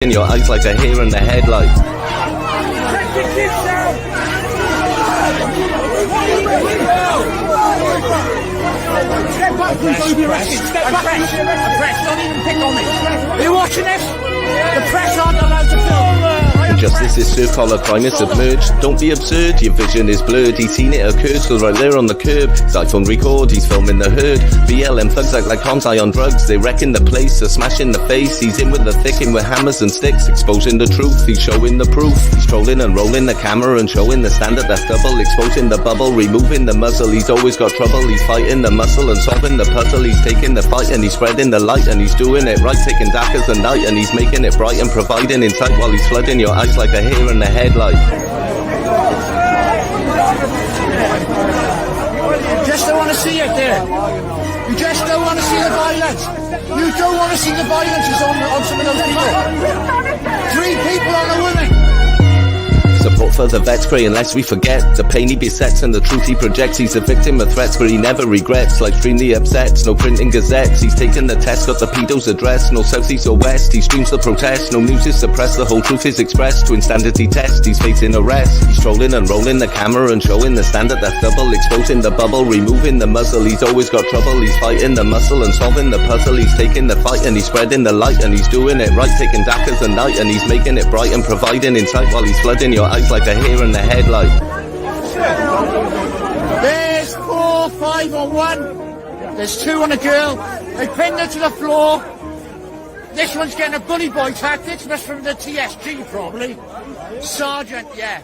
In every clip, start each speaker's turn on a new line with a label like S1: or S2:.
S1: In your eyes like a hare in the headlight.
S2: Take the kids down! Step back, please, you'll be arrested. Step back, the press, don't even pick on me. Are you watching this? The press aren't allowed to film.
S1: Injustice is served, collar crime is submerged. Don't be absurd, your vision is blurred. He's seen it occur, still right there on the curb. His iPhone record, he's filming the herd. BLM thugs act like cons high on drugs. They wrecking the place, they're smashing the face. He's in with the thick, in with hammers and sticks, exposing the truth, he's showing the proof. He's trolling and rolling the camera and showing the standard that's double. Exposing the bubble, removing the muzzle. He's always got trouble, he's fighting the muscle and solving the puzzle. He's taking the fight and he's spreading the light, and he's doing it right, taking dark as the night, and he's making it bright and providing insight while he's flooding your eyes like a hare in the headlight.
S2: You just don't want to see it there. You just don't want to see the violence. You don't want to see the violence on some of those people. 3 people on a woman.
S1: Support for the vets, pray unless we forget the pain he besets and the truth he projects. He's a victim of threats, but he never regrets. Life extremely upsets, no printing gazettes. He's taken the test, got the pedo's address. No south, east or west, he streams the protest. No news is suppressed, the whole truth is expressed. Twin standards he tests, he's facing arrest. He's trolling and rolling the camera and showing the standard that's double. Exposing the bubble, removing the muzzle. He's always got trouble, he's fighting the muscle and solving the puzzle. He's taking the fight and he's spreading the light, and he's doing it right, taking dark as the night, and he's making it bright and providing insight while he's flooding your eyes like a hare in the headlight.
S2: There's 4, 5 on 1. There's 2 on a girl. They pinned her to the floor. This one's getting a bully boy tactics. That's from the TSG probably. Sergeant, yeah.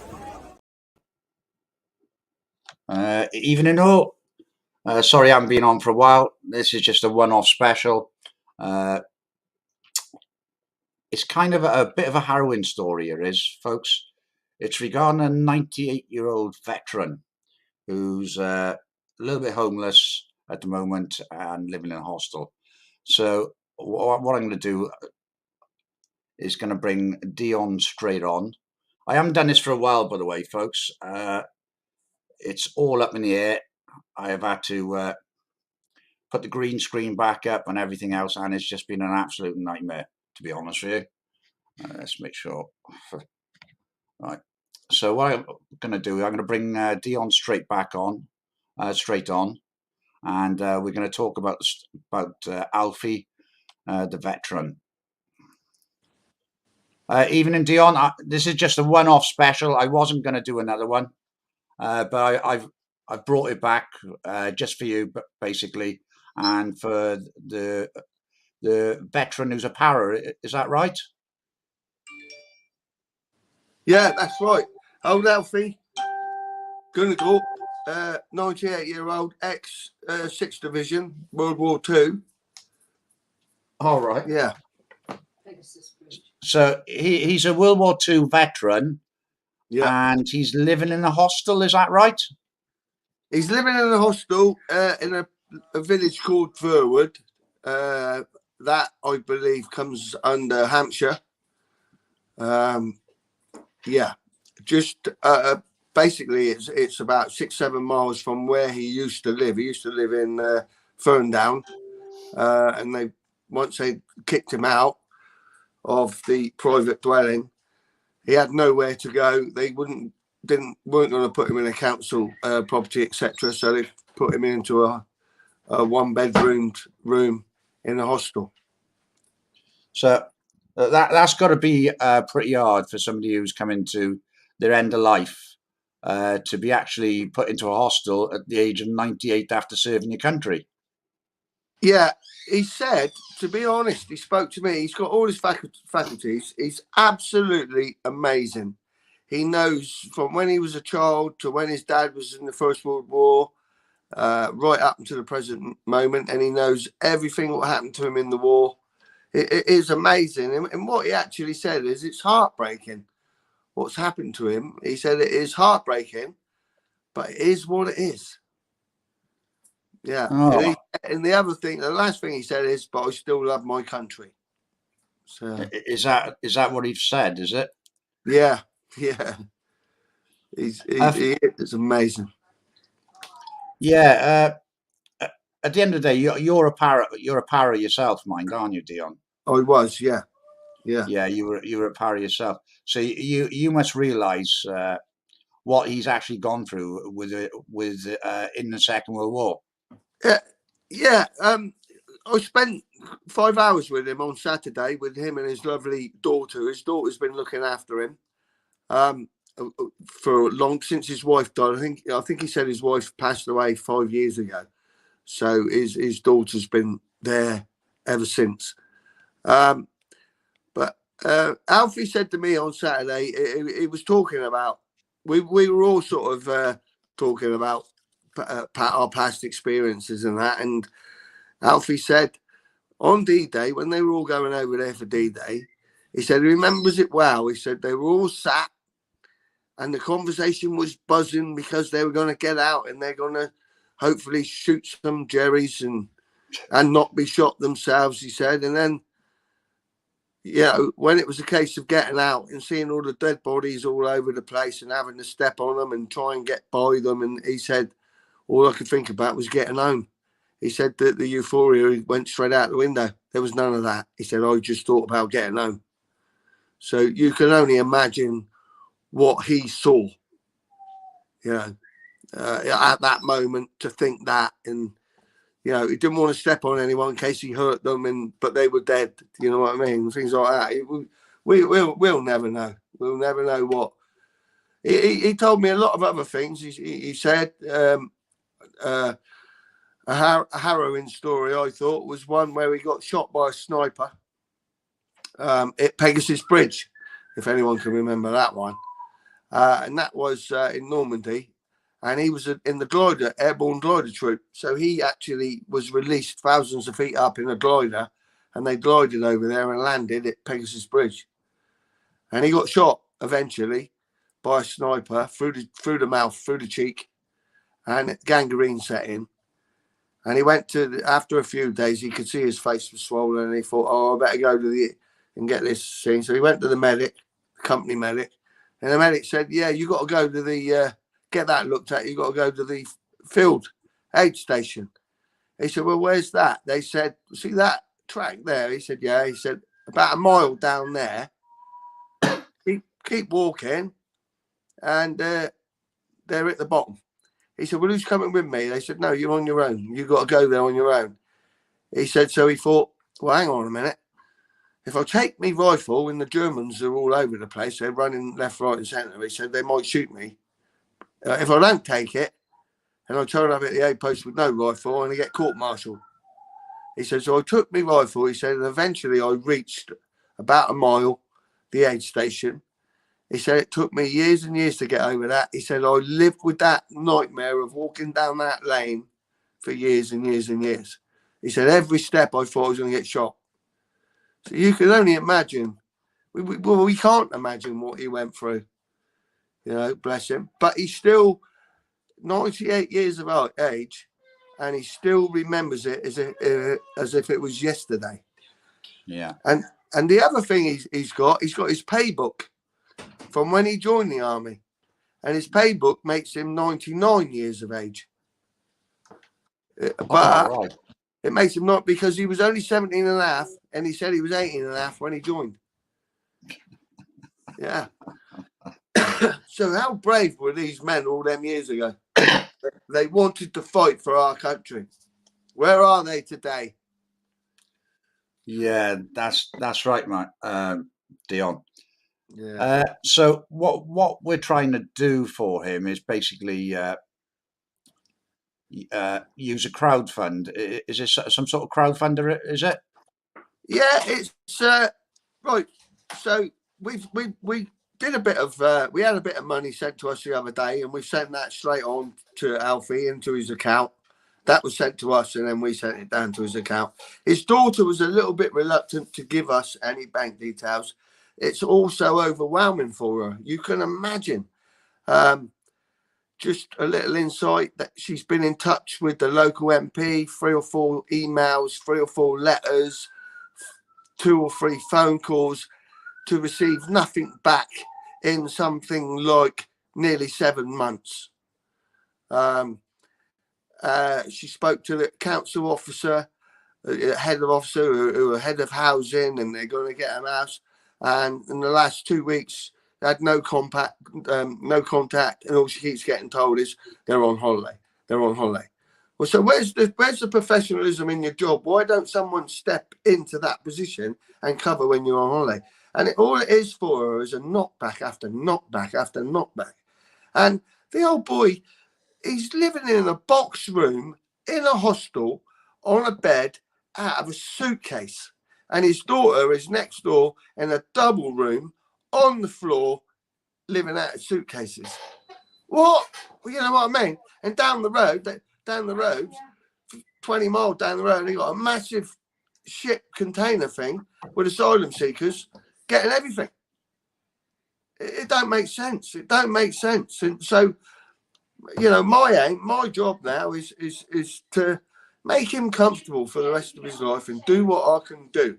S3: Evening all. Sorry I haven't been on for a while. This is just a one-off special. It's kind of a bit of a harrowing story here is, folks. It's regarding a 98-year-old veteran who's a little bit homeless at the moment and living in a hostel. So what I'm going to do is going to bring Dion straight on. I haven't done this for a while, by the way, folks. It's all up in the air. I have had to put the green screen back up and everything else, and it's just been an absolute nightmare, to be honest with you. Let's make sure. Right. So what I'm going to do, I'm going to bring Dion straight on, and we're going to talk about Alfie, the veteran. Evening, Dion. This is just a one-off special. I wasn't going to do another one, but I've brought it back just for you, basically, and for the veteran who's a para. Is that right?
S4: Yeah, that's right. Old Alfie, Gunnagle, 98-year-old, ex 6th Division, World War II.
S3: All right.
S4: Yeah.
S3: So he's a World War II veteran,
S4: Yeah.
S3: and he's living in a hostel. Is that right?
S4: He's living in a hostel in a village called Verwood. That, I believe, comes under Hampshire. Yeah. Just basically, it's about 6-7 miles from where he used to live. He used to live in Ferndown, and once they kicked him out of the private dwelling, he had nowhere to go. They weren't going to put him in a council property, etc. So they put him into a 1-bedroomed room in a hostel.
S3: So that's got to be pretty hard for somebody who's coming to their end of life to be actually put into a hostel at the age of 98 after serving your country.
S4: Yeah, he said, to be honest, he spoke to me. He's got all his faculties. He's absolutely amazing. He knows from when he was a child to when his dad was in the First World War, right up until the present moment, and he knows everything what happened to him in the war. It is amazing. And what he actually said is it's heartbreaking what's happened to him. He said it is heartbreaking, but it is what it is. Yeah.
S3: Oh.
S4: And the other thing, the last thing he said is, but I still love my country. So
S3: Is that what he said, is it?
S4: yeah, yeah. He is amazing.
S3: Yeah. At the end of the day, you're a para yourself, mind, aren't you, Dion?
S4: I was, yeah. Yeah.
S3: Yeah, you were at Parry yourself, so you must realise what he's actually gone through with in the Second World War.
S4: Yeah. Yeah. I spent 5 hours with him on Saturday with him and his lovely daughter. His daughter's been looking after him for long since his wife died. I think he said his wife passed away 5 years ago. So his daughter's been there ever since. But Alfie said to me on Saturday, he was talking about, we were all sort of talking about our past experiences and that. And Alfie said on D-Day, when they were all going over there for D-Day, he said he remembers it well. He said they were all sat and the conversation was buzzing because they were going to get out and they're going to hopefully shoot some Jerrys and not be shot themselves, he said. And then, you know, when it was a case of getting out and seeing all the dead bodies all over the place and having to step on them and try and get by them, and he said all I could think about was getting home. He said that the euphoria went straight out the window. There was none of that. He said, I just thought about getting home. So you can only imagine what he saw, you know, at that moment, to think that. And, you know, he didn't want to step on anyone in case he hurt them, but they were dead. You know what I mean? Things like that. We'll never know. We'll never know what. He told me a lot of other things. He said a harrowing story, I thought, was one where he got shot by a sniper at Pegasus Bridge, if anyone can remember that one. And that was in Normandy. And he was in the airborne glider troop. So he actually was released thousands of feet up in a glider, and they glided over there and landed at Pegasus Bridge. And he got shot eventually by a sniper through the mouth, through the cheek, and gangrene set in. And he went after a few days, he could see his face was swollen, and he thought, oh, I better go and get this thing. So he went to the medic, company medic, and the medic said, yeah, you got to go to the, get that looked at, you got to go to the field aid station. He said, well, where's that? They said, see that track there? He said, yeah. He said, about a mile down there. Keep walking, and they're at the bottom. He said, well, who's coming with me? They said, no, you're on your own. You got to go there on your own. He said, so he thought, well, hang on a minute. If I take me rifle and the Germans are all over the place, they're running left, right and centre, he said, they might shoot me. If I don't take it and I turn up at the aid post with no rifle, and I get court-martialed. He said, so I took my rifle, he said, and eventually I reached about a mile, the aid station. He said, it took me years and years to get over that. He said, I lived with that nightmare of walking down that lane for years and years and years. He said, every step I thought I was going to get shot. So you can only imagine. We can't imagine what he went through. You know, bless him. But he's still 98 years of age, and he still remembers it as if it was yesterday.
S3: Yeah.
S4: And the other thing he's got his pay book from when he joined the army, and his pay book makes him 99 years of age. But
S3: right.
S4: It makes him not, because he was only 17 and a half, and he said he was 18 and a half when he joined. Yeah. So how brave were these men all them years ago? They wanted to fight for our country. Where are they today?
S3: Yeah, that's right, mate. Dion.
S4: Yeah.
S3: So what we're trying to do for him is basically use a crowdfund. Is this some sort of crowdfunder? Is it?
S4: Yeah, it's right. So we did a bit of we had a bit of money sent to us the other day, and we sent that straight on to Alfie into his account. That was sent to us, and then we sent it down to his account. His daughter was a little bit reluctant to give us any bank details. It's also overwhelming for her. You can imagine. Just a little insight that she's been in touch with the local MP, 3 or 4 emails, 3 or 4 letters, 2 or 3 phone calls, to receive nothing back in something like nearly 7 months. She spoke to the council officer, head of housing, and they're going to get an house. and in the last 2 weeks they had no contact, and all she keeps getting told is they're on holiday. They're on holiday. Well, so where's the professionalism in your job? Why don't someone step into that position and cover when you're on holiday? And all it is for her is a knockback after knockback after knockback. And the old boy, he's living in a box room in a hostel on a bed out of a suitcase. And his daughter is next door in a double room on the floor living out of suitcases. What? Well, you know what I mean? And down the road, 20 miles down the road, they got a massive ship container thing with asylum seekers getting everything. It don't make sense. It don't make sense. And so, you know, my job now is to make him comfortable for the rest of his life and do what I can do.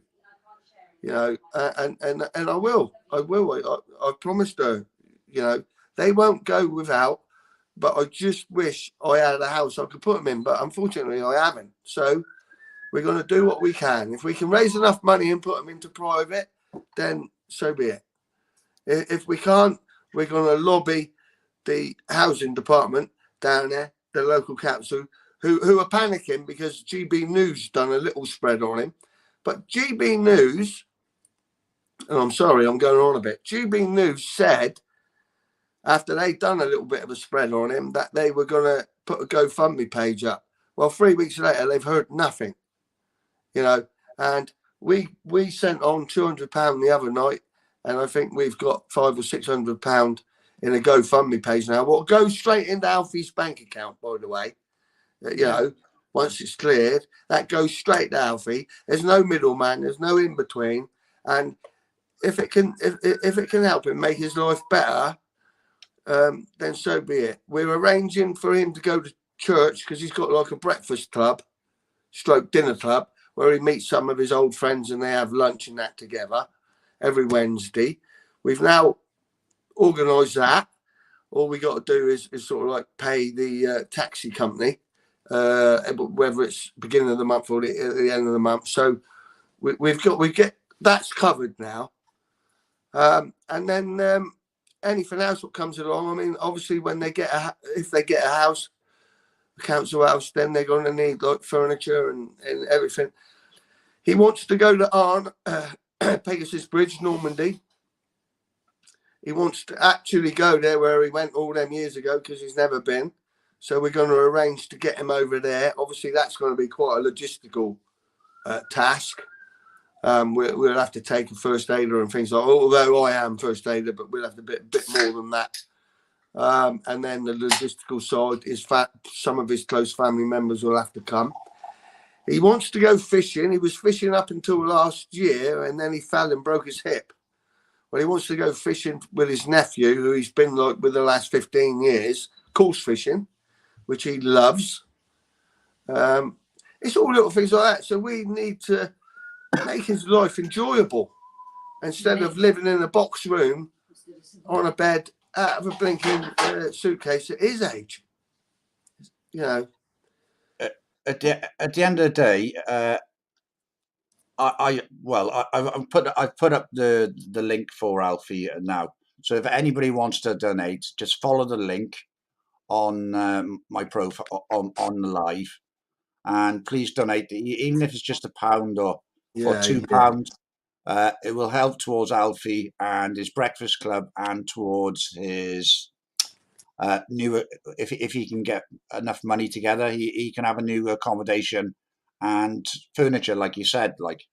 S4: You know, and I will. I promised her. You know, they won't go without. But I just wish I had a house I could put them in. But unfortunately, I haven't. So we're going to do what we can. If we can raise enough money and put them into private, then so be it. If we can't, we're going to lobby the housing department down there, the local council, who are panicking because GB News done a little spread on him. But GB News, and I'm sorry, I'm going on a bit. GB News said, after they'd done a little bit of a spread on him, that they were going to put a GoFundMe page up. Well, 3 weeks later, they've heard nothing, you know, and we sent on £200 the other night, and I think we've got £500 or £600 in a GoFundMe page now. What goes straight into Alfie's bank account, by the way, you know, once it's cleared, that goes straight to Alfie. There's no middleman, there's no in between, and if it can help him make his life better, then so be it. We're arranging for him to go to church because he's got like a breakfast club, stroke dinner club, where he meets some of his old friends and they have lunch and that together every Wednesday. We've now organised that. All we got to do is sort of like pay the taxi company, whether it's beginning of the month or at the end of the month. So we get that's covered now, and then. Anything else that comes along, I mean, obviously when they get if they get a house, a council house, then they're going to need like furniture and everything. He wants to go to Arn, Pegasus Bridge, Normandy. He wants to actually go there where he went all them years ago because he's never been. So we're going to arrange to get him over there. Obviously, that's going to be quite a logistical task. We'll have to take a first aider and things like that. Although I am first aider, but we'll have to bit more than that. And then the logistical side is some of his close family members will have to come. He wants to go fishing. He was fishing up until last year, and then he fell and broke his hip. Well, he wants to go fishing with his nephew, who he's been like with the last 15 years, course fishing, which he loves. It's all little things like that. So we need to make his life enjoyable instead of living in a box room on a bed out of a blinking suitcase at his age. You know,
S3: at the end of the day, I've put up the link for Alfie now. So if anybody wants to donate, just follow the link on my profile on the live, and please donate, even if it's just £1 or £2. It will help towards Alfie and his breakfast club, and towards his new. If he can get enough money together, he can have a new accommodation and furniture, like you said. Like,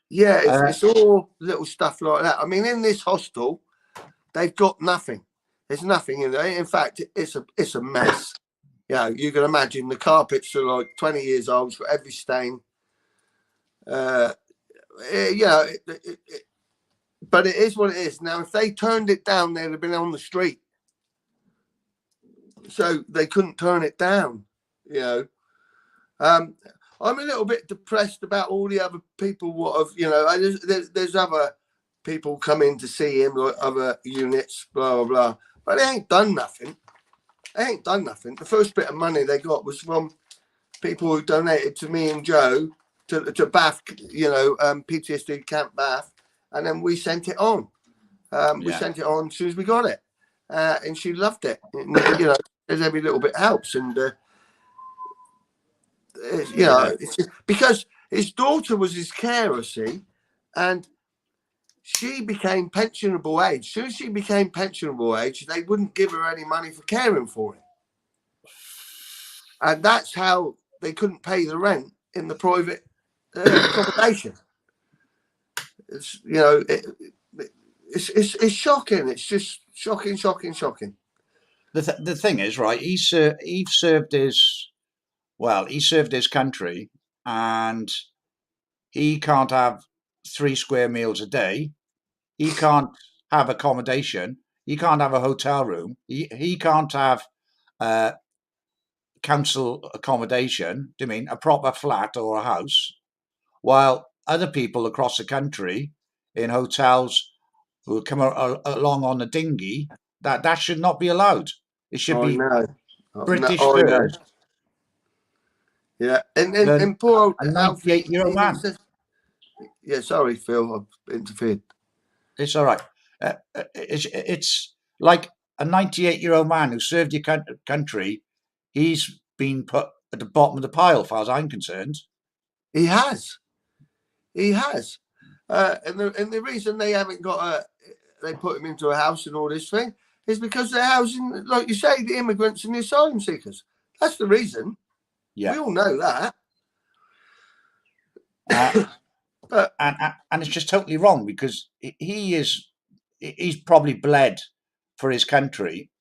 S4: yeah, it's all little stuff like that. I mean, in this hostel, they've got nothing. There's nothing in there. In fact, it's a mess. You know, you can imagine the carpets are like 20 years old, it's got every stain. But it is what it is. Now, if they turned it down, they'd have been on the street. So they couldn't turn it down, you know. I'm a little bit depressed about all the other people. What have, you know, there's other people coming to see him, like other units, blah, blah, blah. But they ain't done nothing. The first bit of money they got was from people who donated to me and Joe to Bath, you know, PTSD Camp Bath. and then we sent it on. We sent it on as soon as we got it, and she loved it. And, you know, because every little bit helps, and you know, it's just, because his daughter was his carer, see, and she became pensionable age. As soon as she became pensionable age, they wouldn't give her any money for caring for him, and that's how they couldn't pay the rent in the private accommodation. It's, you know, it's shocking. It's just shocking.
S3: The thing is, right? He served his country, and he can't have 3 square meals a day. He can't have accommodation. He can't have a hotel room. He can't have council accommodation. Do you mean a proper flat or a house? While other people across the country in hotels who come along on a dinghy, that should not be allowed. It should be British first.
S4: Yeah, and poor old
S3: a 98-year-old man.
S4: Says, yeah, sorry, Phil, I've interfered.
S3: It's all right. It's like a 98-year-old man who served your country. He's been put at the bottom of the pile, as far as I'm concerned.
S4: He has. And the reason they haven't got they put him into a house and all this thing is because they're housing, like you say, the immigrants and the asylum seekers. That's the reason. Yeah, we all know that.
S3: But and it's just totally wrong, because he's probably bled for his country,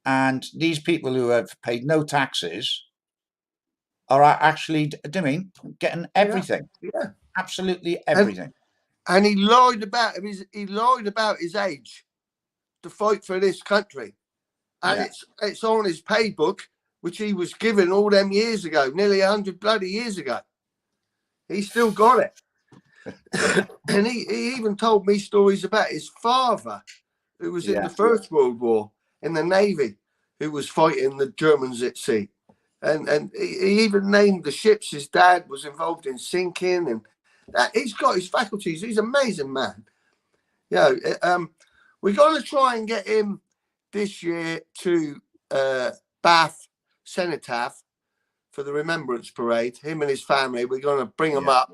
S3: and these people who have paid no taxes are actually doing getting everything.
S4: Yeah.
S3: Absolutely everything.
S4: And he lied about his age to fight for this country, and it's on his pay book, which he was given all them years ago, nearly 100 bloody years ago. He still got it. And he even told me stories about his father, who was in the First World War in the Navy, who was fighting the Germans at sea. And he even named the ships his dad was involved in sinking, and that he's got his faculties. He's an amazing man. Yeah, we're going to try and get him this year to Bath Cenotaph for the Remembrance Parade. Him and his family. We're going to bring him up.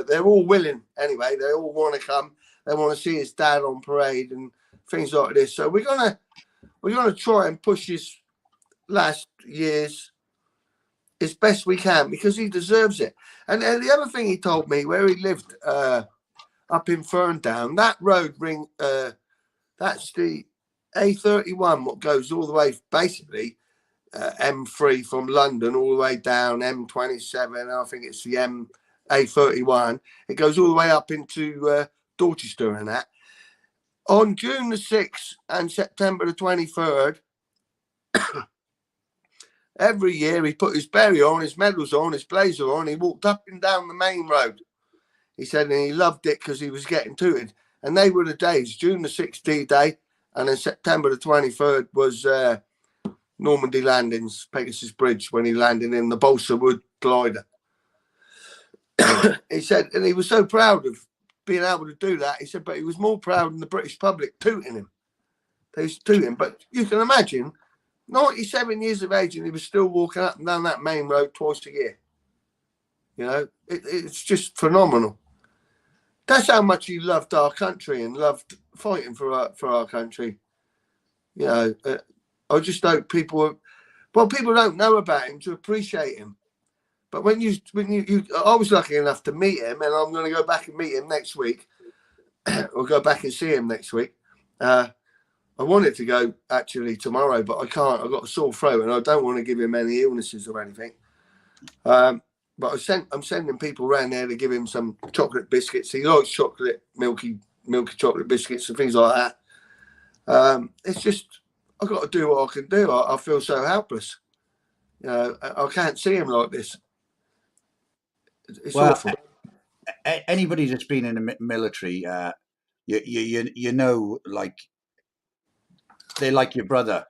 S4: They're all willing anyway. They all want to come. They want to see his dad on parade and things like this. So we're going to try and push his last years as best we can, because he deserves it. And the other thing he told me, where he lived up in Ferndown, that road ring, that's the A31, what goes all the way, basically M3 from London all the way down M27. I think it's the A31. It goes all the way up into Dorchester and that. On June the 6th and September the 23rd, every year he put his berry on, his medals on, his blazer on. He walked up and down the main road. He said, and he loved it because he was getting tooted. And they were the days, June the 6th D-Day, and then September the 23rd was Normandy landings, Pegasus Bridge, when he landed in the Balsa Wood glider. He said, and he was so proud of being able to do that. He said, but he was more proud than the British public tooting him. They used to toot him. But you can imagine, 97 years of age, and he was still walking up and down that main road twice a year. You know, it's just phenomenal. That's how much he loved our country and loved fighting for our country. You know, I just hope people don't know about him to appreciate him. But when you, I was lucky enough to meet him, and I'm going to go back and meet him next week, or go back and see him next week. I wanted to go actually tomorrow, but I can't. I've got a sore throat, and I don't want to give him any illnesses or anything. But I'm sending people around there to give him some chocolate biscuits. He likes chocolate, milky chocolate biscuits and things like that. It's just, I've got to do what I can do. I feel so helpless. You know, I can't see him like this. It's awful.
S3: Anybody that's been in the military, you know, like, they're like your brother.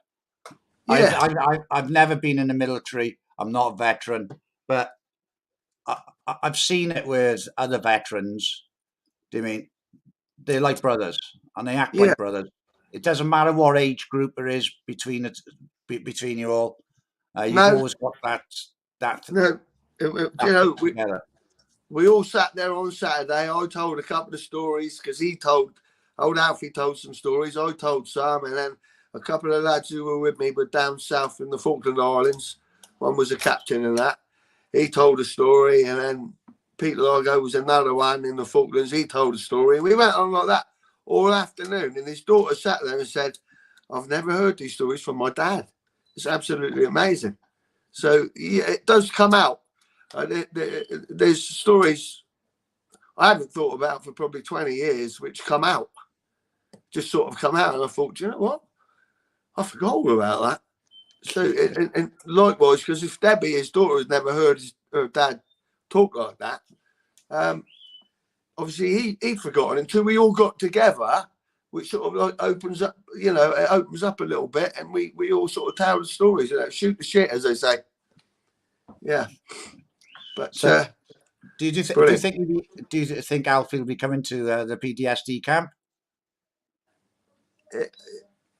S3: Yeah. I've never been in the military. I'm not a veteran, but I've seen it with other veterans. I mean, they're like brothers, and they act
S4: Yeah.
S3: like brothers. It doesn't matter what age group there is between it, between you all. You've
S4: No,
S3: always got that
S4: no.
S3: thing together.
S4: We all sat there on Saturday. I told a couple of stories because old Alfie told some stories. I told some, and then a couple of lads who were with me were down south in the Falkland Islands. One was a captain in that. He told a story, and then Peter Largo was another one in the Falklands. He told a story, and we went on like that all afternoon. And his daughter sat there and said, "I've never heard these stories from my dad. It's absolutely amazing." So yeah, it does come out. There's stories I haven't thought about for probably 20 years, which come out, just sort of come out. And I thought, you know what? I forgot all about that. So, and likewise, because if Debbie, his daughter, has never heard her dad talk like that, obviously he'd forgotten until we all got together, which sort of like opens up, it opens up a little bit, and we all sort of tell the stories, shoot the shit, as they say. Yeah. But
S3: so, do you think Alfie will be coming to the PTSD camp?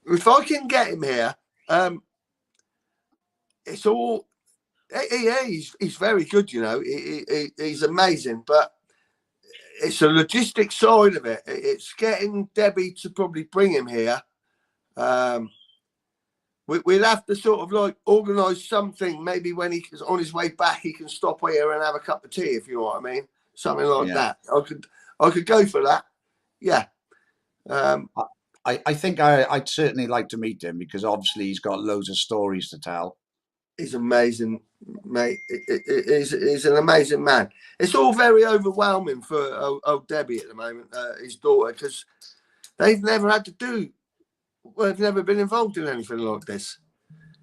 S4: If I can get him here, it's all. He's very good, he's amazing, but it's a logistic side of it. It's getting Debbie to probably bring him here. We'll have to sort of like organise something. Maybe when he's on his way back, he can stop here and have a cup of tea, if you know what I mean. Something like that. I could go for that. Yeah.
S3: I think I'd certainly like to meet him because obviously he's got loads of stories to tell.
S4: He's amazing, mate. He's an amazing man. It's all very overwhelming for old Debbie at the moment, his daughter, because they've never had to do. Well, they've never been involved in anything like this.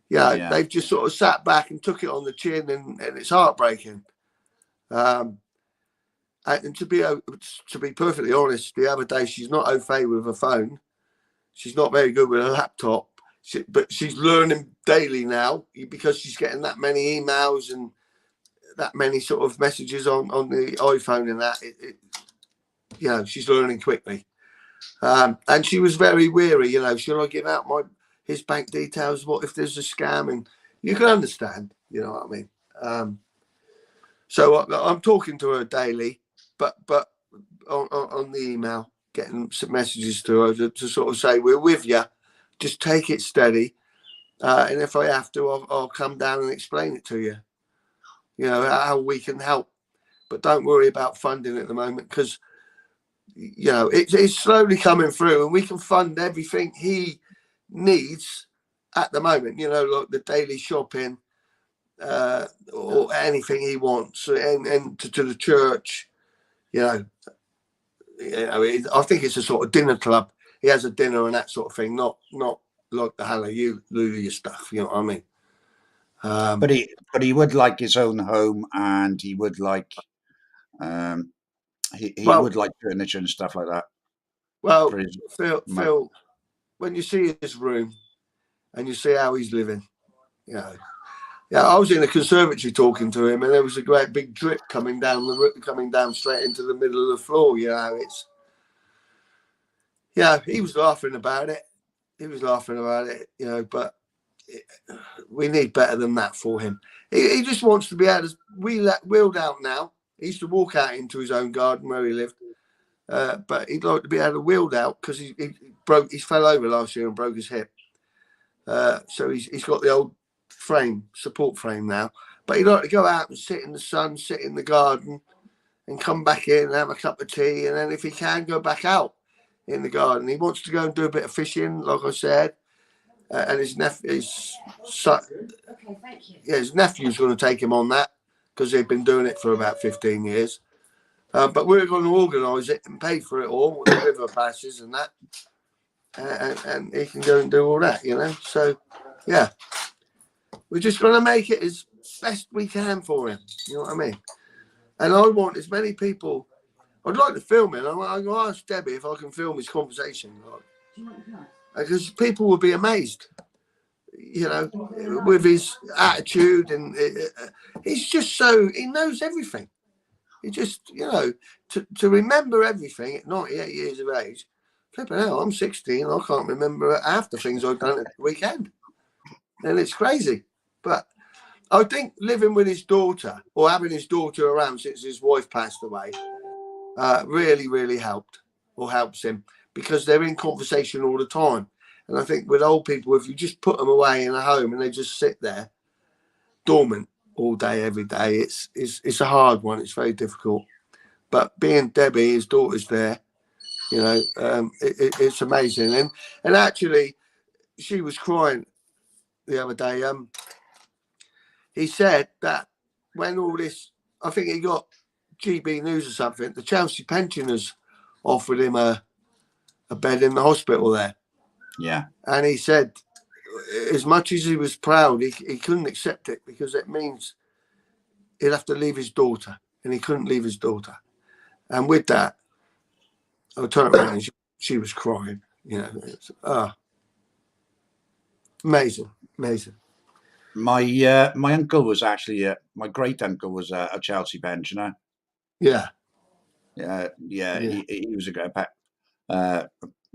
S4: Yeah, they've just sort of sat back and took it on the chin, and it's heartbreaking. And to be perfectly honest, the other day she's not au fait with her phone. She's not very good with a laptop, but she's learning daily now because she's getting that many emails and that many sort of messages on the iPhone and that. She's learning quickly. And she was very weary, should I give out his bank details? What if there's a scam? And you can understand, you know what I mean? So I'm talking to her daily, but on the email, getting some messages to her to sort of say, we're with you, just take it steady. And if I have to, I'll come down and explain it to you, how we can help. But don't worry about funding at the moment because, it's slowly coming through and we can fund everything he needs at the moment, like the daily shopping or anything he wants and to the church, I think it's a sort of dinner club. He has a dinner and that sort of thing, not like the hallelujah stuff, you know what I mean?
S3: But he would like his own home, and he would like he would like furniture and stuff like that.
S4: Well, Phil, when you see his room and you see how he's living, I was in a conservatory talking to him, and there was a great big drip coming down straight into the middle of the floor. He was laughing about it. But we need better than that for him. He just wants to be able to wheeled out now. He used to walk out into his own garden where he lived, but he'd like to be able to wheeled out because he fell over last year and broke his hip. So he's got the old support frame now, but he'd like to go out and sit in the sun, sit in the garden, and come back in and have a cup of tea, and then if he can, go back out in the garden. He wants to go and do a bit of fishing, like I said, and his nephew's going to take him on that because they've been doing it for about 15 years. But we're going to organise it and pay for it all with the river passes and that, and he can go and do all that, So, yeah, we're just going to make it as best we can for him. You know what I mean? And I want as many people. I'd like to film it. I'm going to ask Debbie if I can film his conversation, because people will be amazed, with his attitude, and he's just he knows everything. You just, to remember everything at 98 years of age. Flipping hell, I'm 16. I can't remember half the things I've done at the weekend, and it's crazy. But I think living with his daughter, or having his daughter around since his wife passed away, really, really helped, or helps him, because they're in conversation all the time. And I think with old people, if you just put them away in a home and they just sit there dormant all day, every day, it's a hard one. It's very difficult. But being Debbie, his daughter's there, it's amazing. And actually, she was crying the other day. He said that when all this, I think he got GB News or something, the Chelsea pensioners offered him a bed in the hospital there.
S3: Yeah.
S4: And he said, as much as he was proud, he couldn't accept it, because it means he'd have to leave his daughter, and he couldn't leave his daughter. And with that, I turned around and she was crying. Amazing.
S3: My uncle was actually my great uncle was a Chelsea pensioner.
S4: Yeah.
S3: He was a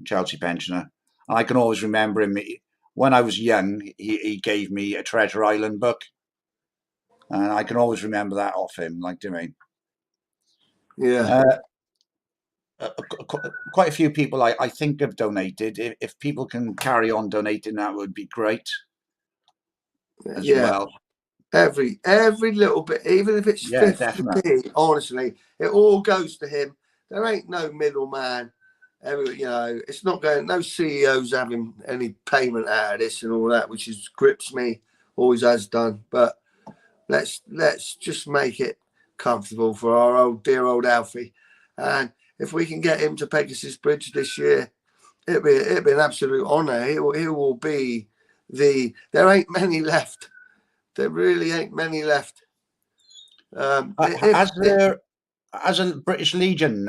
S3: Chelsea pensioner. And I can always remember him when I was young. He gave me a Treasure Island book, and I can always remember that off him. Like, do you mean?
S4: Yeah.
S3: Quite a few people I think have donated. If people can carry on donating, that would be great as well.
S4: Every little bit, even if it's 50p, honestly, it all goes to him. There ain't no middleman. It's not going, no CEOs having any payment out of this and all that, which grips me, always has done. But let's just make it comfortable for our dear old Alfie. And if we can get him to Pegasus Bridge this year, it'd be an absolute honour. He will be there ain't many left. There really ain't many left.
S3: Has a British Legion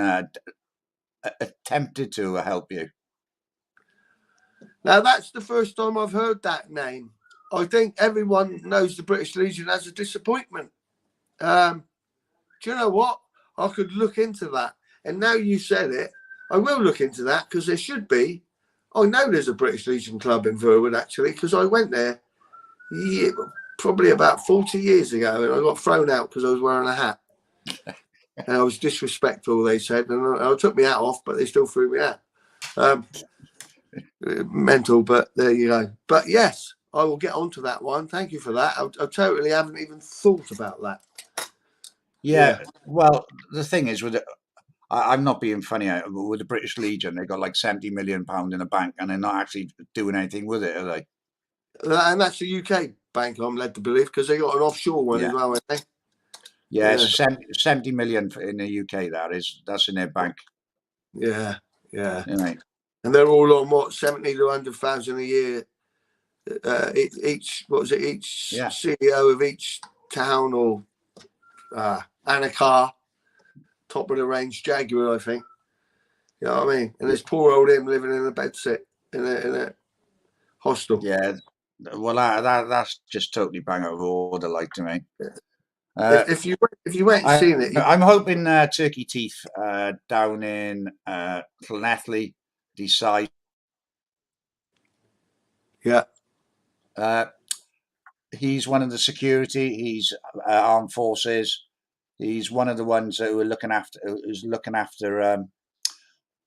S3: attempted to help you?
S4: Now, that's the first time I've heard that name. I think everyone knows the British Legion as a disappointment. Do you know what? I could look into that. And now you said it, I will look into that, because there should be. I know there's a British Legion club in Verwood, actually, because I went there probably about 40 years ago, and I got thrown out because I was wearing a hat. And I was disrespectful, they said, and I took my hat off, but they still threw me out. Mental, but there you go. But yes, I will get onto that one. Thank you for that. I totally haven't even thought about that.
S3: Yeah. Well, the thing is, I'm not being funny. With the British Legion, they got like £70 million in the bank, and they're not actually doing anything with it, are they?
S4: And that's the UK bank, I'm led to believe, because they got an offshore one as well, haven't they?
S3: Yeah, it's 70 million in the UK. That's in their bank.
S4: Yeah.
S3: Right.
S4: And they're all on what, 70 to 100,000 a year. Each CEO of each town, or and a car, top of the range Jaguar, I think. You know what I mean? And there's poor old him living in a bedsit in a hostel.
S3: Yeah. Well, that's just totally bang out of order, like, to me.
S4: If you went and seen it,
S3: I'm hoping Turkey Teeth down in Llanelli decide.
S4: Yeah.
S3: He's one of the security. He's armed forces. He's one of the ones who are looking after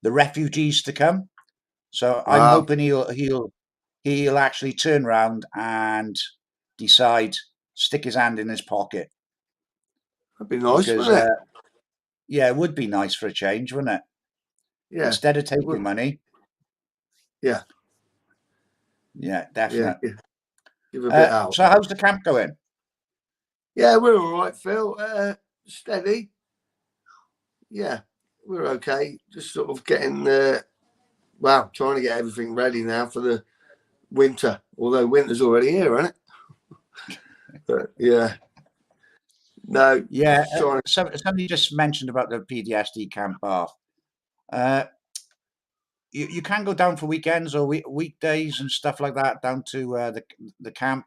S3: the refugees to come. So I'm hoping he'll actually turn around and decide, stick his hand in his pocket.
S4: That'd be nice, wouldn't it?
S3: Yeah, it would be nice for a change, wouldn't it?
S4: Yeah.
S3: Instead of taking money.
S4: Yeah.
S3: Yeah, definitely.
S4: Yeah. Give a bit out.
S3: So how's the camp going?
S4: Yeah, we're all right, Phil. Steady. Yeah, we're okay. Just sort of getting trying to get everything ready now for the winter. Although winter's already here, isn't it? But yeah. No.
S3: Yeah. Somebody just mentioned about the PTSD camp bar. You can go down for weekends or weekdays and stuff like that down to the camp.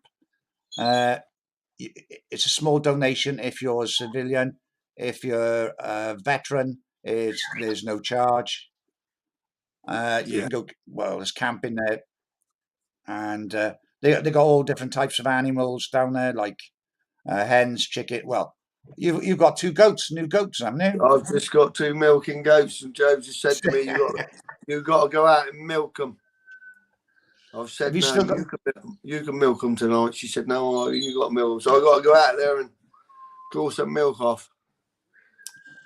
S3: It's a small donation if you're a civilian. if you're a veteran, there's no charge. You can go, well, there's camping there, and they got all different types of animals down there, like hens, chicken. Well, you've got 2 goats, new goats, haven't you?
S4: I've just got 2 milking goats, and Joe just said to me, "You got to go out and milk them." I've said, "No, you can milk them tonight." She said, "No, you got to milk them." So I got to go out there and draw some milk off.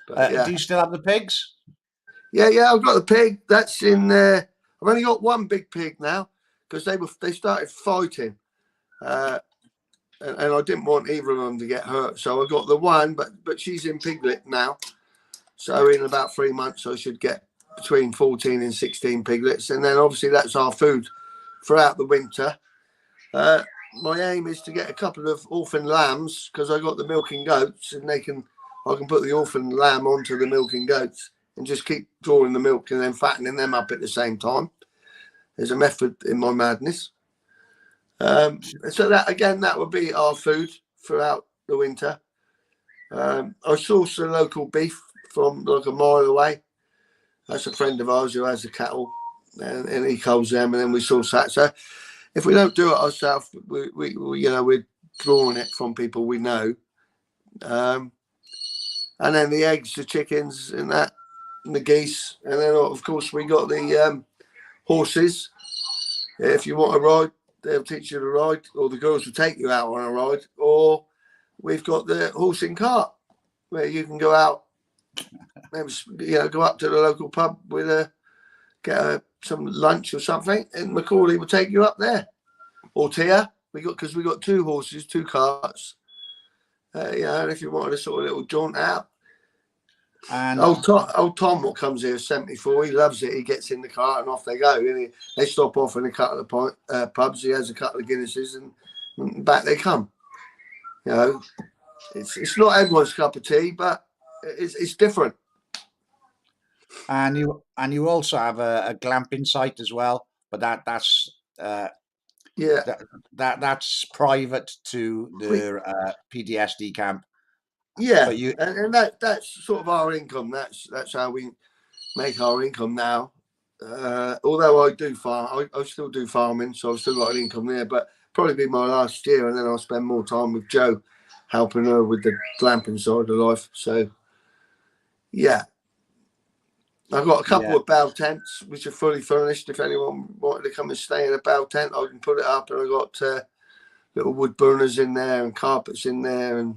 S4: But,
S3: Do you still have the pigs?
S4: Yeah, I've got the pig. That's in there. I've only got 1 big pig now because they started fighting, and I didn't want either of them to get hurt. So I got the one, but she's in piglet now. So in about 3 months, I should get between 14 and 16 piglets, and then obviously that's our food throughout the winter. My aim is to get a couple of orphan lambs because I got the milking goats, and I can put the orphan lamb onto the milking goats and just keep drawing the milk and then fattening them up at the same time. There's a method in my madness. So that would be our food throughout the winter. I source the local beef from like a mile away. That's a friend of ours who has the cattle, and he culls them, and then we source that. So if we don't do it ourselves, we're drawing it from people we know. And then the eggs, the chickens, and that, and the geese, and then of course we got the horses. If you want a ride, they'll teach you to ride, or the girls will take you out on a ride, or we've got the horse and cart where you can go out, maybe, go up to the local pub with get some lunch or something, and Macaulay will take you up there, or Tia. Because we got 2 horses, 2 carts. And if you wanted a sort of little jaunt out. And old Tom, what comes here, 74, he loves it. He gets in the car and off they go. And they stop off in a couple of pubs. He has a couple of Guinnesses, and back they come. It's not everyone's cup of tea, but it's different.
S3: And you also have a glamping site as well, but that's that's private to the PTSD camp.
S4: Yeah, and that's sort of our income. That's how we make our income now. Although I do farm, I still do farming, so I've still got an income there. But probably be my last year, and then I'll spend more time with Jo, helping her with the glamping side of life. So, yeah, I've got a couple of bow tents which are fully furnished. If anyone wanted to come and stay in a bow tent, I can put it up, and I've got little wood burners in there and carpets in there, and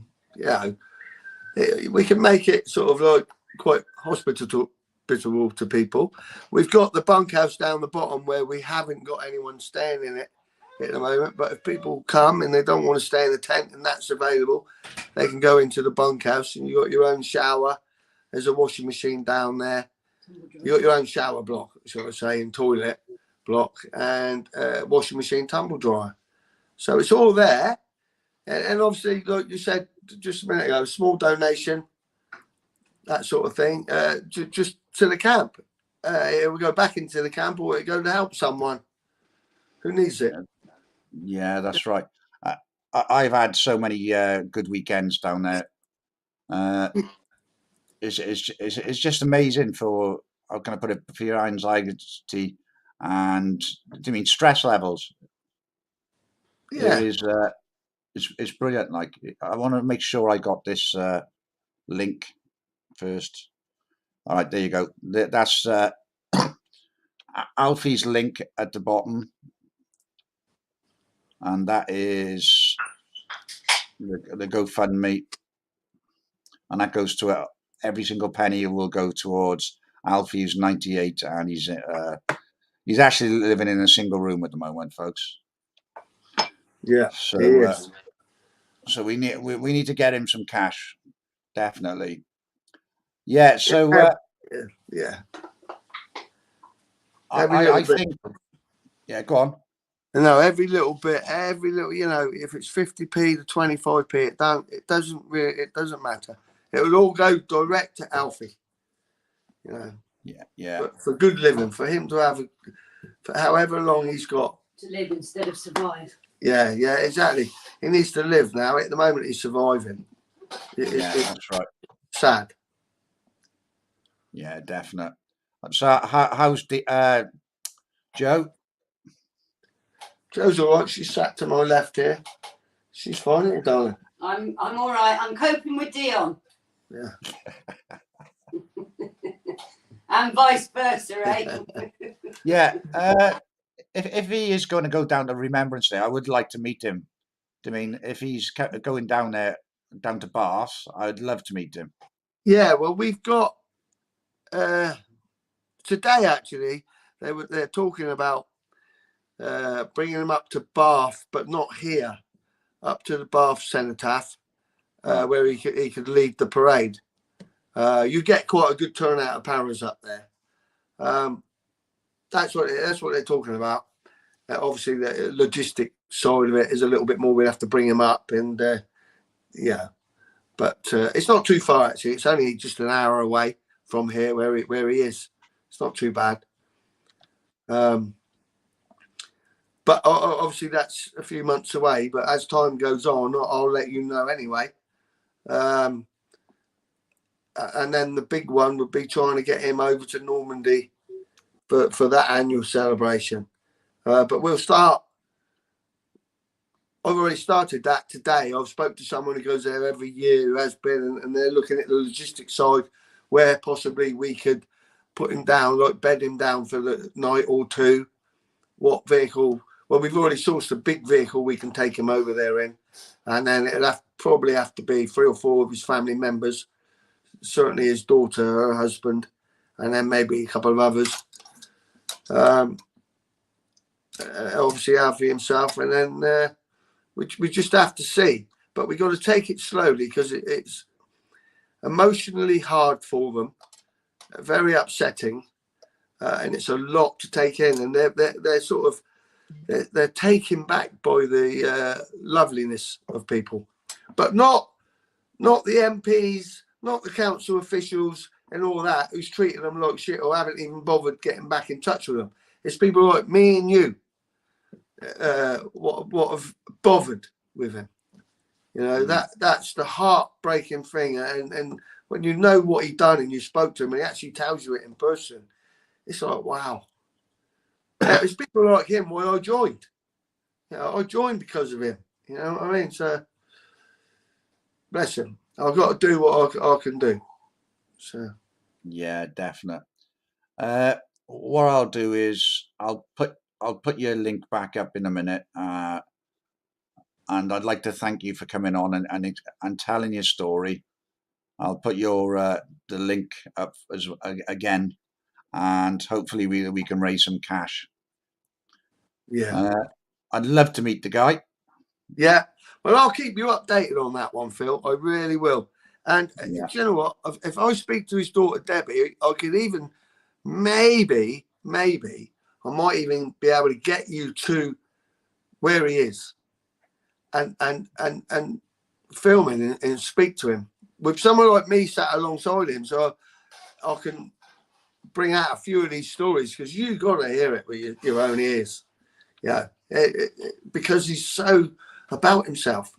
S4: we can make it sort of like quite hospitable to people. We've got the bunkhouse down the bottom where we haven't got anyone staying in it at the moment, but if people come and they don't want to stay in the tent and that's available, they can go into the bunkhouse, and you got your own shower. There's a washing machine down there. You got your own shower block, shall I say, and toilet block, and washing machine, tumble dryer. So it's all there. And obviously, like you said just a minute ago, a small donation, that sort of thing, just to the camp. It will go back into the camp, or it go to help someone who needs it.
S3: Yeah, that's right. I've had so many good weekends down there. It's just amazing for, how can I put it, for your anxiety and stress levels.
S4: Yeah.
S3: It's brilliant. Like, I want to make sure I got this link first. All right, there you go. That's Alfie's link at the bottom, and that is the GoFundMe, and that goes to every single penny will go towards Alfie, who's 98, and he's actually living in a single room at the moment, folks.
S4: Yeah.
S3: So we need to get him some cash, definitely. Yeah. So
S4: yeah.
S3: I think. Yeah, go on.
S4: No, every little bit, if it's 50p to 25p, it doesn't matter. It will all go direct to Alfie.
S3: Yeah.
S4: But for good living, for him to have, for however long he's got
S5: to live instead of survive.
S4: Yeah, exactly. He needs to live now. At the moment, he's surviving.
S3: That's right.
S4: sad.
S3: Yeah, definite. So how's the Joe?
S4: Joe's all right. She's sat to my left here. She's fine, isn't it, darling?
S5: I'm all right. I'm coping with Dion.
S4: Yeah.
S5: And vice versa, eh?
S3: Yeah. If he is going to go down to Remembrance Day, I would like to meet him. I mean, if he's going down there, down to Bath, I'd love to meet him.
S4: Yeah, well, we've got today actually. They're talking about bringing him up to Bath, but not here, up to the Bath Cenotaph, where he could lead the parade. You get quite a good turnout of paras up there. That's what they're talking about. Obviously, the logistic side of it is a little bit more. We'd have to bring him up, and yeah, but it's not too far actually. It's only just an hour away from here, where he is. It's not too bad. But obviously that's a few months away. But as time goes on, I'll let you know anyway. And then the big one would be trying to get him over to Normandy for that annual celebration. But we'll start. I've already started that today. I've spoke to someone who goes there every year who has been, and they're looking at the logistics side where possibly we could put him down, like bed him down for the night or two. What vehicle? Well, we've already sourced a big vehicle we can take him over there in, and then it'll probably have to be 3 or 4 of his family members, certainly his daughter, her husband, and then maybe a couple of others. Obviously Alfie himself, and then we just have to see. But we've got to take it slowly because it's emotionally hard for them, very upsetting, and it's a lot to take in. And they're sort of they're taken back by the loveliness of people, but not the MPs, not the council officials, and all that who's treating them like shit or haven't even bothered getting back in touch with them. It's people like me and you. What have bothered with him, you know, that's the heartbreaking thing. And when you know what he done and you spoke to him and he actually tells you it in person, it's like, wow. It's people like him why I joined. You know, I joined because of him. You know what I mean? So bless him. I've got to do what I can do. So
S3: Yeah, definite. What I'll do is I'll put your link back up in a minute, and I'd like to thank you for coming on and telling your story. I'll put your the link up again, and hopefully we can raise some cash.
S4: yeah,
S3: I'd love to meet the guy.
S4: yeah. Well, I'll keep you updated on that one, Phil. I really will. And
S3: Yeah.
S4: you know what? If I speak to his daughter Debbie, I could even maybe I might even be able to get you to where he is and film him and speak to him with someone like me sat alongside him, so I can bring out a few of these stories, because you got to hear it with your own ears. Yeah, because he's so about himself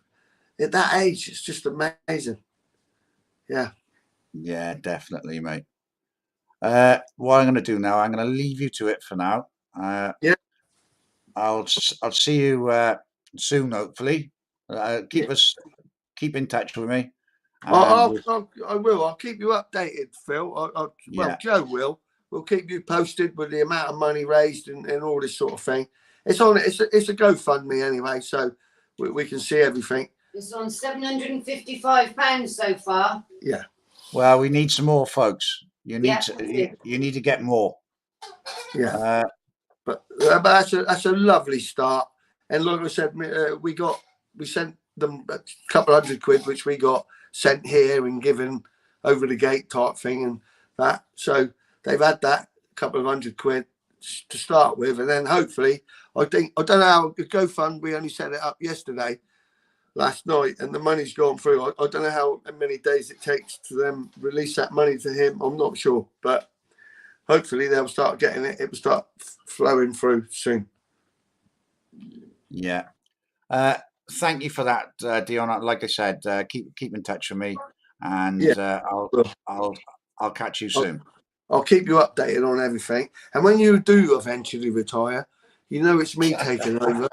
S4: at that age. It's just amazing.
S3: Yeah, definitely, mate. What I'm going to do now, I'm going to leave you to it for now.
S4: Yeah.
S3: I'll see you soon, hopefully. Keep in touch with me.
S4: I will. I'll keep you updated, Phil. Well,
S3: Yeah.
S4: Joe will. We'll keep you posted with the amount of money raised and all this sort of thing. It's on. It's a GoFundMe anyway, so we can see everything.
S5: It's on £755 so far.
S4: Yeah.
S3: Well, we need some more, folks. You need
S5: Yeah,
S3: you need to get more.
S4: Yeah. But that's a lovely start. And like I said, we sent them a couple £100, which we got sent here and given over the gate type thing, and that. So they've had that couple of £100 to start with, and then hopefully, I don't know how the GoFund. We only set it up yesterday, last night, and the money's gone through. I don't know how many days it takes to them release that money to him. I'm not sure, but hopefully they'll start getting it. It will start flowing through soon.
S3: Yeah. Thank you for that, Dion. Like I said, keep in touch with me. and
S4: Yeah.
S3: I'll catch you soon.
S4: I'll keep you updated on everything. And when you do eventually retire, you know it's me taking over.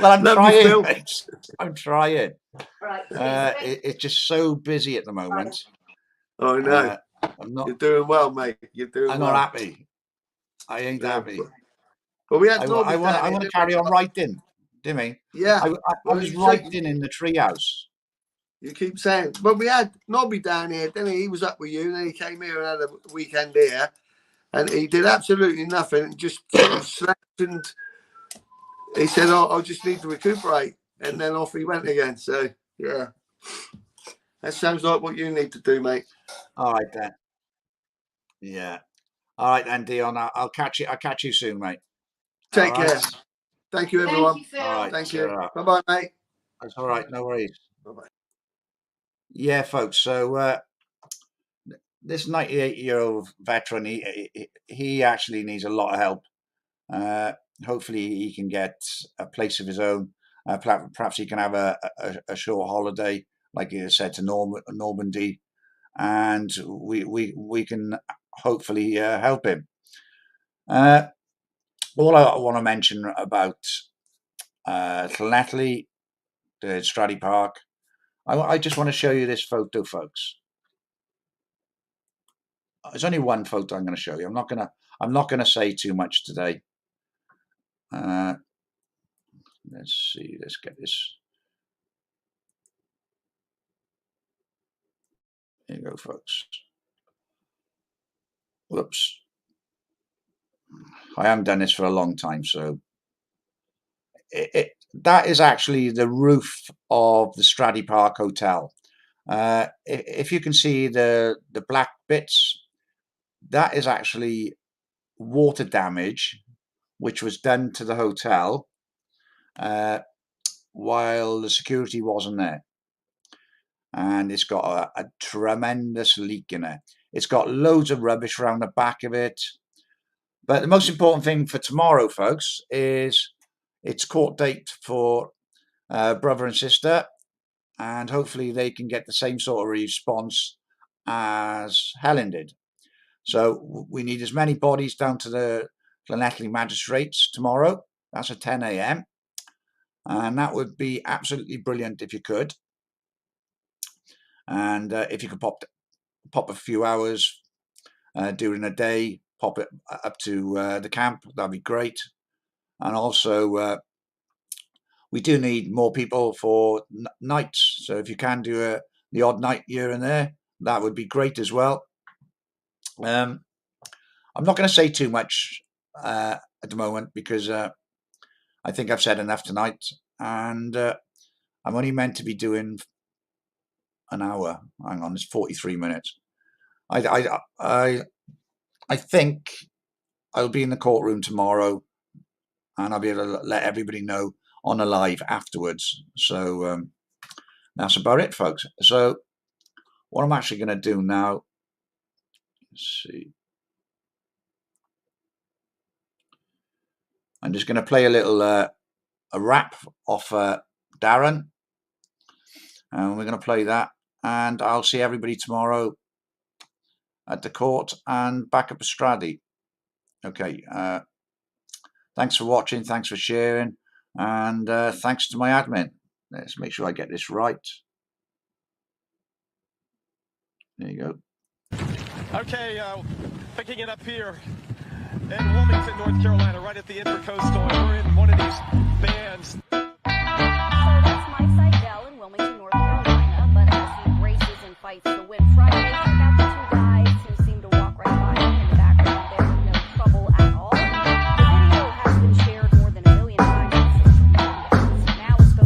S3: Well, I'm
S4: Love you,
S3: trying.
S4: Phil.
S3: Mate. I'm trying.
S5: Right.
S3: It's just so busy at the moment.
S4: I know.
S3: I'm not.
S4: You're doing well, mate. You're doing
S3: I'm
S4: well.
S3: not happy. I ain't happy.
S4: But we had
S3: I
S4: Nobby
S3: want
S4: down
S3: to
S4: here.
S3: carry on writing. Do you mean?
S4: Yeah.
S3: I
S4: Well,
S3: was
S4: you
S3: writing in the treehouse.
S4: You keep saying, but we had Nobby down here, didn't he? He was up with you, and then he came here and had a weekend here, and he did absolutely nothing, and just sort of slept, and he said, "Oh, I just need to recuperate," and then off he went again. So yeah, that sounds like what you need to do, mate.
S3: All right then. Yeah. All right then, Dion. I'll catch you. I'll catch you soon, mate.
S4: Take
S3: all
S4: care.
S3: right?
S4: Thank you, everyone.
S5: Thank you, Phil.
S3: All right.
S4: Thank you. Bye bye, mate.
S3: That's all right. No worries.
S4: Bye bye.
S3: Yeah, folks. So this 98-year-old veteran, he actually needs a lot of help. Hopefully, he can get a place of his own. Perhaps he can have a short holiday, like you said, to Normandy, and we can hopefully help him. All I want to mention about Llanelli, the Stradey Park, I just want to show you this photo, folks. There's only one photo I'm going to show you. I'm not going to say too much today. Let's see. Let's get this. Here you go, folks. Whoops. I haven't done this for a long time, so that is actually the roof of the Stradey Park Hotel. If you can see the black bits, that is actually water damage which was done to the hotel while the security wasn't there. And it's got a tremendous leak in it. It's got loads of rubbish around the back of it. But the most important thing for tomorrow, folks, is it's court date for brother and sister, and hopefully they can get the same sort of response as Helen did. So we need as many bodies down to the Llanelli magistrates tomorrow. That's at 10 a.m. And that would be absolutely brilliant if you could. And if you could pop a few hours during the day, pop it up to the camp, that'd be great. And also, we do need more people for nights. So if you can do the odd night here and there, that would be great as well. I'm not going to say too much at the moment because I think I've said enough tonight, and I'm only meant to be doing an hour. Hang on, it's 43 minutes. I think I'll be in the courtroom tomorrow, and I'll be able to let everybody know on a live afterwards. So that's about it, folks. So what I'm actually going to do now, let's see. I'm just going to play a little a rap off Darren, and we're going to play that, and I'll see everybody tomorrow at the court and back up at Stradey. Okay, thanks for watching, thanks for sharing, and thanks to my admin. Let's make sure I get this right. There you go.
S6: Okay, picking it up here in Wilmington, North Carolina, right at the Intercoastal, and we're in one of these bands.
S7: So that's my site, Dell, in Wilmington, North Carolina. But as he races and fights to win Friday, check out the two guys who seem to walk right by him in the background there, no trouble at all. The video has been shared more than 1 million times on social media. Now let's go.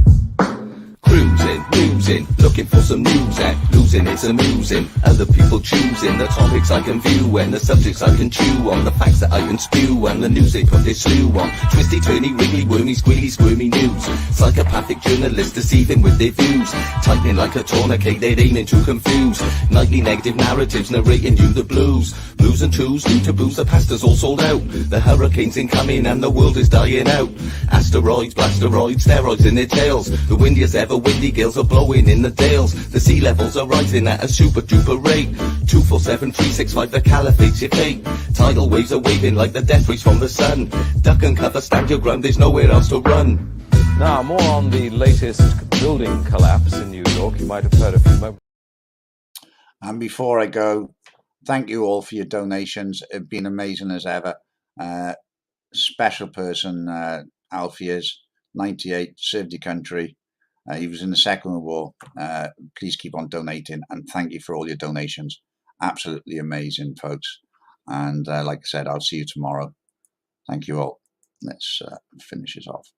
S1: Cruising, losing, looking for some news and losing losing, it's amusing. Other people choosing the topics I can view, and the subjects I can chew on, the facts that I can spew, and the news they put their slew on. Twisty, turny, wriggly, wormy, squealy, squirmy news. Psychopathic journalists deceiving with their views. Tightening like a tourniquet, they're aiming to confuse. Nightly negative narratives narrating you the blues. Blues and twos, new taboos, the pasta's all sold out. The hurricane's incoming and the world is dying out. Asteroids, blasteroids, steroids in their tails. The windiest ever windy gales are blowing in the dales. The sea levels are rising at a super duper rate. 247, 365, the caliphate's your fate. Tidal waves are waving like the death rays from the sun. Duck and cover, stand your ground, there's nowhere else to run.
S8: Now, more on the latest building collapse in New York. You might have heard a few moments.
S3: And before I go, thank you all for your donations. It's been amazing as ever. Special person, Alfie is 98, served your country. He was in the Second World War. Please keep on donating, and thank you for all your donations. Absolutely amazing, folks. And like I said, I'll see you tomorrow. Thank you all. Let's finish this off.